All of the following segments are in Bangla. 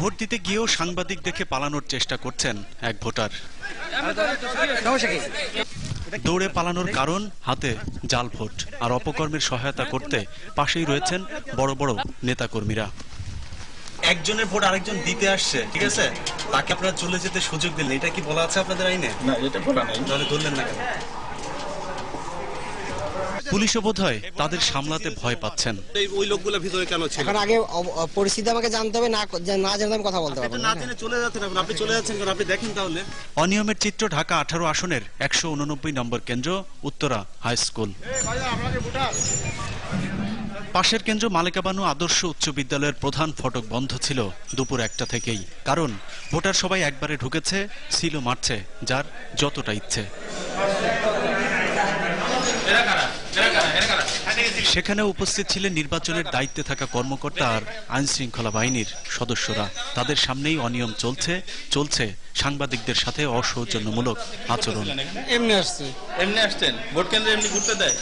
ভোট দিতে গিয়েও সাংবাদিক দেখে পালানোর চেষ্টা করছেন এক ভোটার। দৌড়ে পালানোর কারণ হাতে জাল ভোট আর অপকর্মের সহায়তা করতে পাশেই রয়েছেন বড় বড় নেতাকর্মীরা। একজনের ভোট আরেকজন দিতে আসছে, ঠিক আছে, তাকে আপনারা চলে যেতে সুযোগ দিলেন, এটা কি বলা আছে আপনাদের আইনে? না, এটা বলা নাই। তাহলে ধরলেন না কেন? পুলিশও বোধহয় তাদের সামলাতে ভয় পাচ্ছেন। ওই লোকগুলো ভিতরে কেন ছিল? এখন আগে পরিস্থিতি আমাকে জানতে হবে, না জানলে আমি কথা বলতে পারবো না। না জেনে চলে যাচ্ছেন, আপনি চলে যাচ্ছেন কেন? আপনি দেখেন তাহলে। অনিয়মের চিত্র ঢাকা 18 আসনের 189 নম্বর কেন্দ্র উত্তরা হাই স্কুল। পাশের কেন্দ্র মালেকা বানু আদর্শ উচ্চ বিদ্যালয়ের প্রধান ফটক বন্ধ ছিল দুপুর 1টা থেকেই, কারণ ভোটার সবাই একবারে ঢুকেছে, সিল মারছে যার যতটা ইচ্ছে। সেখানে উপস্থিত ছিলেন নির্বাচনের দায়িত্বে থাকা কর্মকর্তা আর আইন শৃঙ্খলা বাহিনীর সদস্যরা। তাদের সামনেই অনিয়ম চলছে সাংবাদিকদের সাথে অসৌজন্যমূলক আচরণ। এমনি আসছেন ভোট কেন্দ্রে এমনি ঘুরতে দেয়?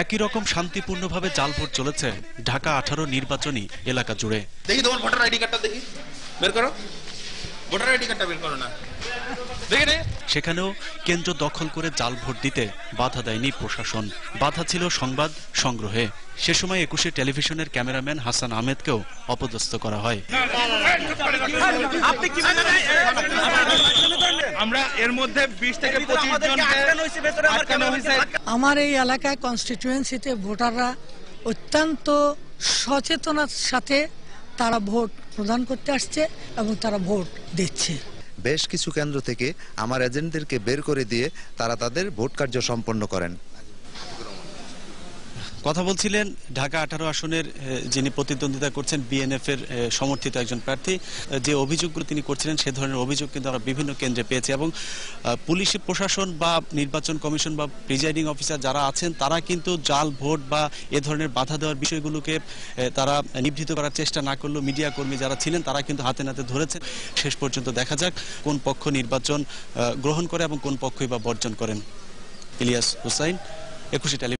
একই রকম শান্তিপূর্ণভাবে জাল ভোট চলেছে ঢাকা 18 নির্বাচনী এলাকা জুড়ে। দেখি তোমার ভোটার আইডি কার্ডটা দেখি, বের করো। ভোটার আইডি কার্ডটা বের করো না। সেখানেও কেন্দ্র দখল করে জাল ভোট দিতে বাধা দেয়নি প্রশাসন, বাধা ছিল সংবাদ সংগ্রহে। সে সময় 21 টেলিভিশনের ক্যামেরাম্যান হাসান আহমেদকেও অপদস্থ করা হয়। আমরা এর মধ্যে 20 থেকে 25 জনকে আটকানো হয়েছে। আমার এই এলাকায় কনস্টিটিউয়েন্সিতে ভোটাররা অত্যন্ত সচেতনার সাথে তারা ভোট প্রদান করতে আসছে এবং তারা ভোট দিচ্ছে। বেশ কিছু কেন্দ্র থেকে আমার এজেন্টদেরকে বের করে দিয়ে তারা তাদের ভোট কার্য সম্পন্ন করেন। কথা বলছিলেন ঢাকা 18 আসনের যিনি প্রতিদ্বন্দ্বিতা করছেন বিএনএফ এর সমর্থিত একজন প্রার্থী। যে অভিযোগগুলো তিনি করছিলেন সে ধরনের অভিযোগ কিন্তু আমরা বিভিন্ন কেন্দ্রে পেয়েছি, এবং পুলিশ প্রশাসন বা নির্বাচন কমিশন বা প্রিজাইডিং অফিসার যারা আছেন তারা কিন্তু জাল ভোট বা এ ধরনের বাধা দেওয়ার বিষয়গুলোকে তারা নিবৃত করার চেষ্টা না করলেও মিডিয়া কর্মী যারা ছিলেন তারা কিন্তু হাতে নাতে ধরেছেন। শেষ পর্যন্ত দেখা যাক কোন পক্ষ নির্বাচন গ্রহণ করে এবং কোন পক্ষই বা বর্জন করেন। ইলিয়াস হুসাইন, 21 টেলিভিশন।